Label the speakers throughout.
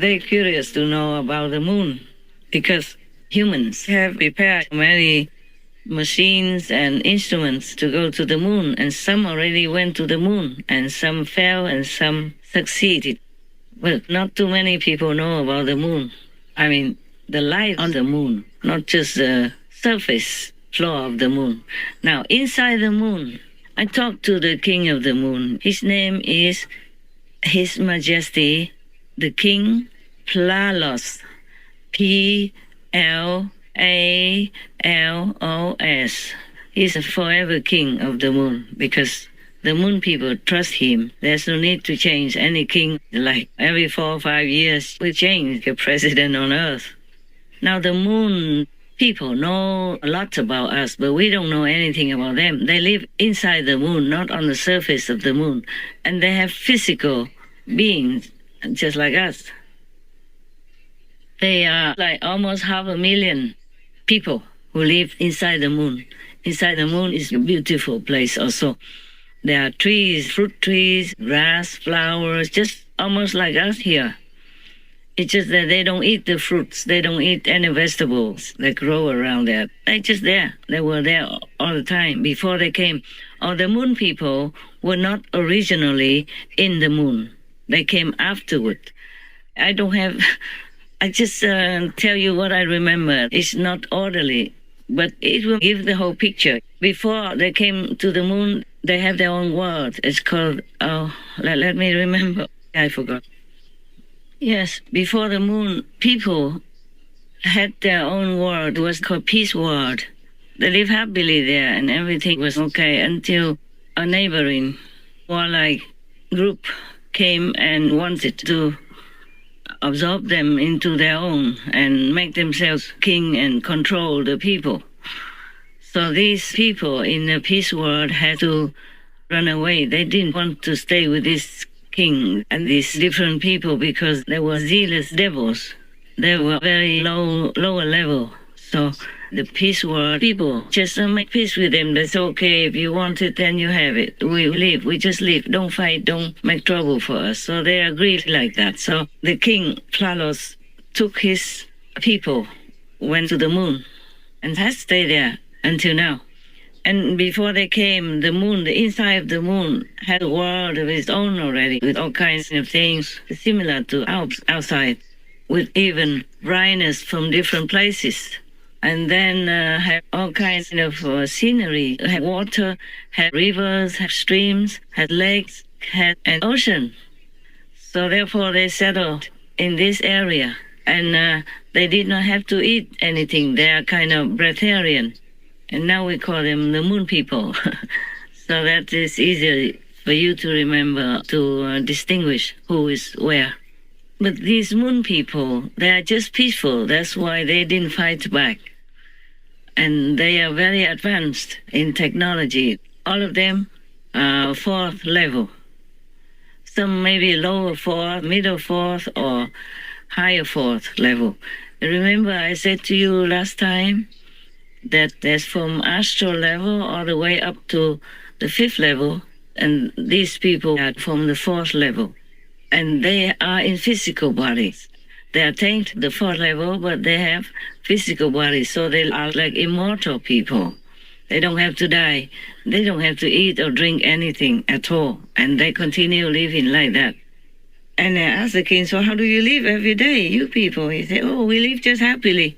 Speaker 1: very curious to know about the moon because humans have prepared many machines and instruments to go to the moon, and some already went to the moon, and some fell and some succeeded. But not too many people know about the moon. I mean, the life on the moon, not just the surface floor of the moon. Now, inside the moon, I talked to the king of the moon. His name is His Majesty, the King Plalos. Plalos. He's a forever king of the moon because the moon people trust him. There's no need to change any king. Like every 4 or 5 years, we change the president on Earth. Now the moon people know a lot about us, but we don't know anything about them. They live inside the moon, not on the surface of the moon. And they have physical beings, just like us. They are like almost 500,000 people who live inside the moon. Inside the moon is a beautiful place also. There are trees, fruit trees, grass, flowers, just almost like us here. It's just that they don't eat the fruits. They don't eat any vegetables that grow around there. They're just there. They were there all the time before they came. Or the moon people were not originally in the moon. They came afterward. I just tell you what I remember. It's not orderly, but it will give the whole picture. Before they came to the moon, they have their own world. It's called, let me remember. I forgot. Yes, before the moon, people had their own world. It was called Peace World. They lived happily there and everything was okay until a neighboring warlike group came and wanted to absorb them into their own and make themselves king and control the people. So these people in the peace world had to run away. They didn't want to stay with this king and these different people because they were zealous devils. They were very lower level. So the peace world people just make peace with them. That's okay. If you want it, then you have it. We live. We just live. Don't fight. Don't make trouble for us. So they agreed like that. So the king Plalos took his people, went to the moon, and has stayed there until now. And before they came, the moon, the inside of the moon, had a world of its own already, with all kinds of things similar to outside, with even brightness from different places. And then have all kinds of scenery, had water, had rivers, had streams, had lakes, had an ocean. So therefore they settled in this area. And they did not have to eat anything. They are kind of breatharian. And now we call them the moon people. So that is easier for you to remember, to distinguish who is where. But these moon people, they are just peaceful. That's why they didn't fight back. And they are very advanced in technology. All of them are 4th level. Some maybe lower 4th, middle 4th, or higher 4th level. Remember I said to you last time that there's from astral level all the way up to the 5th level, and these people are from the 4th level. And they are in physical bodies. They attained the 4th level, but they have physical bodies, so they are like immortal people. They don't have to die. They don't have to eat or drink anything at all, and they continue living like that. And I asked the king, so how do you live every day, you people? He said, oh, we live just happily.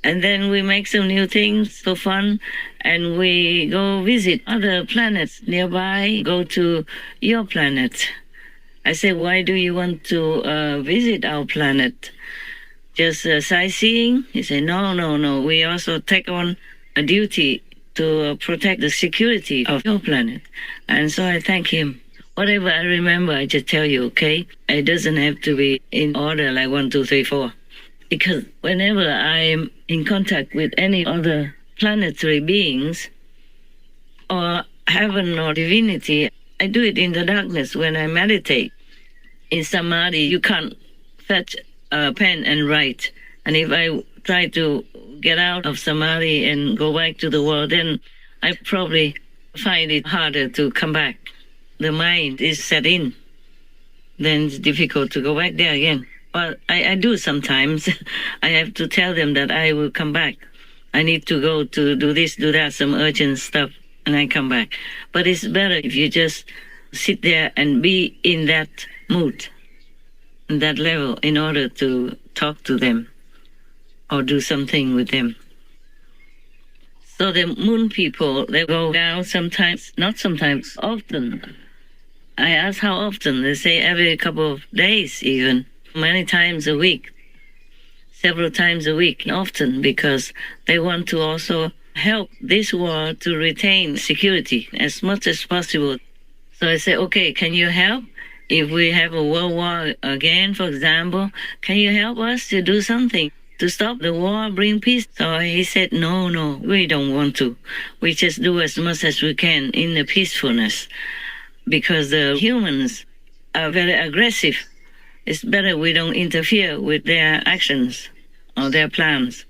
Speaker 1: And then we make some new things for fun, and we go visit other planets nearby, go to your planet. I said, why do you want to visit our planet? Just sightseeing? He said, no. We also take on a duty to protect the security of your planet. And so I thank him. Whatever I remember, I just tell you, okay? It doesn't have to be in order like 1, 2, 3, 4. Because whenever I'm in contact with any other planetary beings or heaven or divinity, I do it in the darkness when I meditate. In samadhi, you can't fetch a pen and write. And if I try to get out of samadhi and go back to the world, then I probably find it harder to come back. The mind is set in. then it's difficult to go back there again. Well, I do sometimes. I have to tell them that I will come back. I need to go to do this, do that, some urgent stuff, and I come back. But it's better if you just sit there and be in that mood, that level, in order to talk to them or do something with them. So the moon people, they go down sometimes, not sometimes, often. I ask how often. They say every couple of days even, many times a week, several times a week, often, because they want to also help this world to retain security as much as possible. So I say, okay, can you help? If we have a world war again, for example, can you help us to do something to stop the war, bring peace? So he said, no, we don't want to. We just do as much as we can in the peacefulness, because the humans are very aggressive. It's better we don't interfere with their actions or their plans.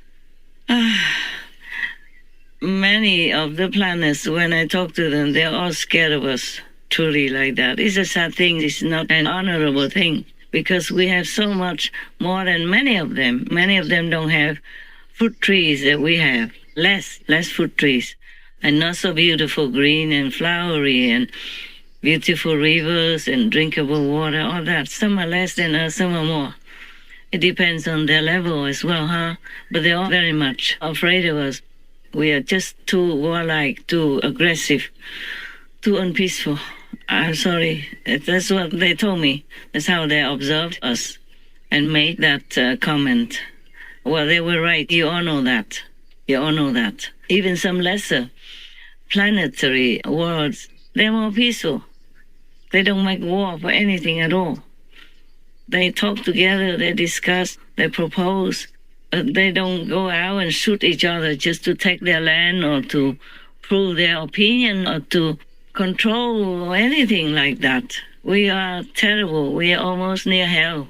Speaker 1: Many of the planners, when I talk to them, they're all scared of us, truly like that. It's a sad thing. It's not an honorable thing, because we have so much more than many of them. Many of them don't have fruit trees that we have. Less fruit trees. And not so beautiful, green and flowery and beautiful rivers and drinkable water, all that. Some are less than us, some are more. It depends on their level as well, huh? But they're all very much afraid of us. We are just too warlike, too aggressive, too unpeaceful. I'm sorry. That's what they told me. That's how they observed us and made that comment. Well, they were right. You all know that. You all know that. Even some lesser planetary worlds, they're more peaceful. They don't make war for anything at all. They talk together, they discuss, they propose. They don't go out and shoot each other just to take their land or to prove their opinion or to control or anything like that. We are terrible. We are almost near hell.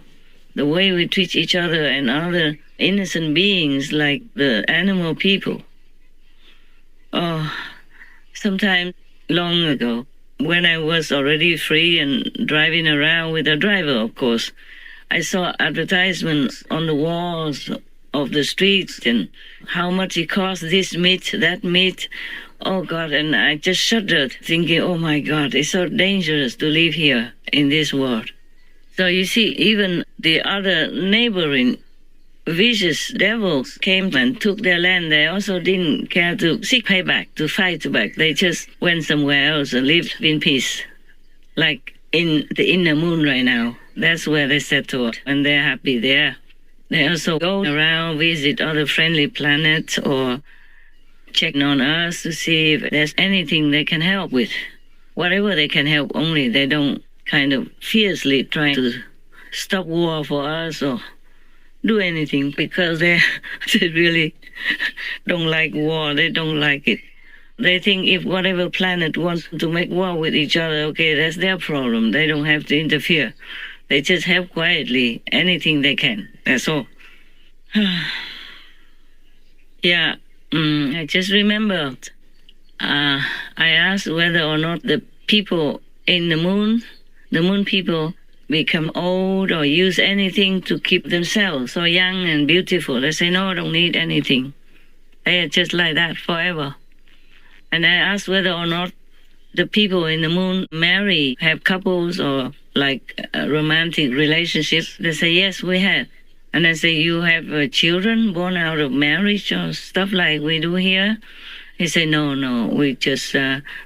Speaker 1: The way we treat each other and other innocent beings like the animal people. Oh, sometime long ago, when I was already free and driving around with a driver, of course, I saw advertisements on the walls of the streets and how much it costs, this meat, that meat. Oh, God, and I just shuddered, thinking, oh, my God, it's so dangerous to live here in this world. So you see, even the other neighboring vicious devils came and took their land. They also didn't care to seek payback, to fight back. They just went somewhere else and lived in peace. Like in the inner moon right now. That's where they settle, and they're happy there. They also go around, visit other friendly planets or check on us to see if there's anything they can help with. Whatever they can help, only they don't kind of fiercely try to stop war for us or do anything, because they really don't like war. They don't like it. They think if whatever planet wants to make war with each other, okay, that's their problem. They don't have to interfere. They just help quietly, anything they can. That's all. Yeah, I just remembered. I asked whether or not the people in the moon people, become old or use anything to keep themselves so young and beautiful. They say, no, I don't need anything. They are just like that forever. And I asked whether or not the people in the moon marry, have couples or like romantic relationships. They say, yes, we have. And I say, you have children born out of marriage or stuff like we do here? He said, no, we just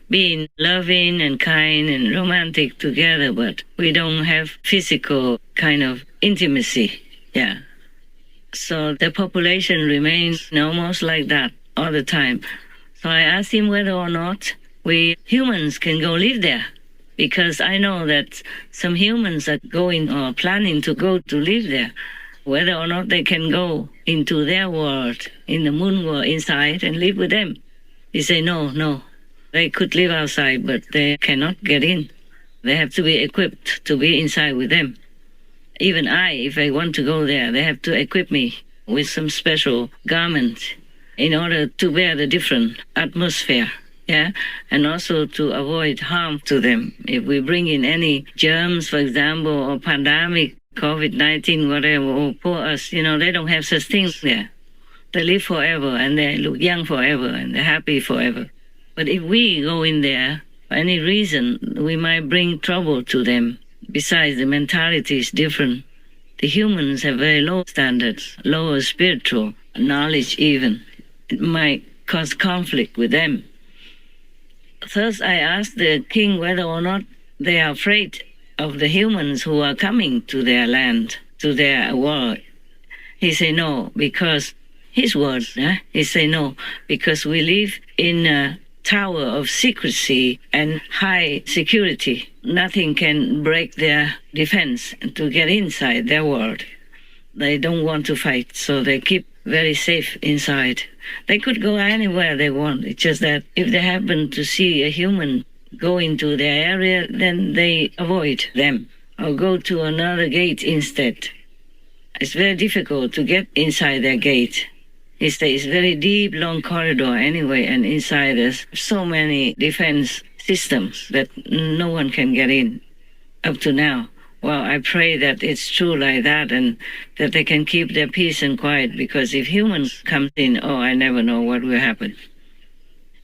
Speaker 1: being loving and kind and romantic together, but we don't have physical kind of intimacy. Yeah. So the population remains almost like that all the time. So I asked him whether or not we humans can go live there, because I know that some humans are going or planning to go to live there, whether or not they can go into their world, in the moon world, inside and live with them. He said, no. They could live outside, but they cannot get in. They have to be equipped to be inside with them. Even if I want to go there, they have to equip me with some special garments in order to bear the different atmosphere. yeah, and also to avoid harm to them. If we bring in any germs, for example, or pandemic, COVID-19, whatever, or poor us, they don't have such things there. They live forever, and they look young forever, and they're happy forever. But if we go in there, for any reason, we might bring trouble to them. Besides, the mentality is different. The humans have very low standards, lower spiritual knowledge even. It might cause conflict with them. First, I asked the king whether or not they are afraid of the humans who are coming to their land, to their world. He said no, because his word, he said no, because we live in a tower of secrecy and high security. Nothing can break their defense to get inside their world. They don't want to fight, so they keep very safe inside. They could go anywhere they want. It's just that if they happen to see a human go into their area, then they avoid them or go to another gate instead. It's very difficult to get inside their gate. It's very deep, long corridor anyway, and inside there's so many defense systems that no one can get in up to now. Well, I pray that it's true like that and that they can keep their peace and quiet, because if humans come in, I never know what will happen.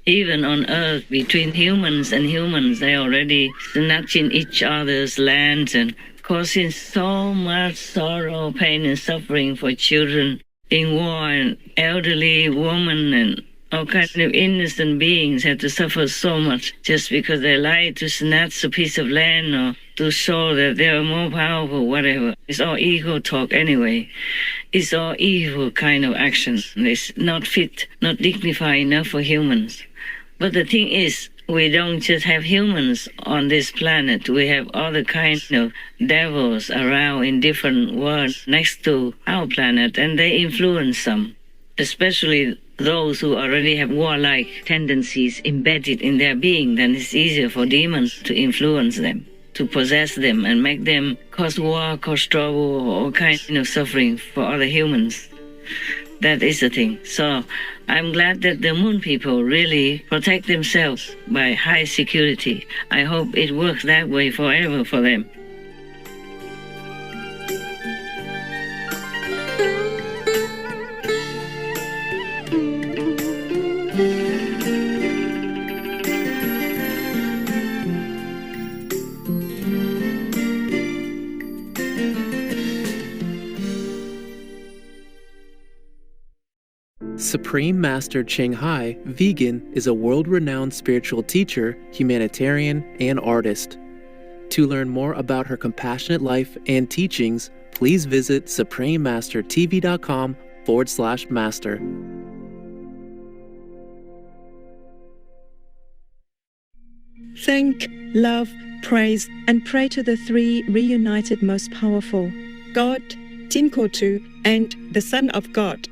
Speaker 1: Even on earth, between humans and humans, they're already snatching each other's lands and causing so much sorrow, pain, and suffering for children in war, and elderly women and all kinds of innocent beings have to suffer so much just because they lied to snatch a piece of land or to show that they are more powerful, whatever. It's all ego talk anyway. It's all evil kind of actions. It's not fit, not dignified enough for humans. But the thing is, we don't just have humans on this planet. We have other kinds of devils around in different worlds next to our planet, and they influence some, especially those who already have warlike tendencies embedded in their being. Then it's easier for demons to influence them, to possess them and make them cause war, cause trouble, all kinds of suffering for other humans. That is the thing. So I'm glad that the moon people really protect themselves by high security. I hope it works that way forever for them.
Speaker 2: Supreme Master Ching Hai, vegan, is a world-renowned spiritual teacher, humanitarian, and artist. To learn more about her compassionate life and teachings, please visit suprememastertv.com/master.
Speaker 3: Thank, love, praise, and pray to the three reunited most powerful, God, Tin Kotu, and the Son of God.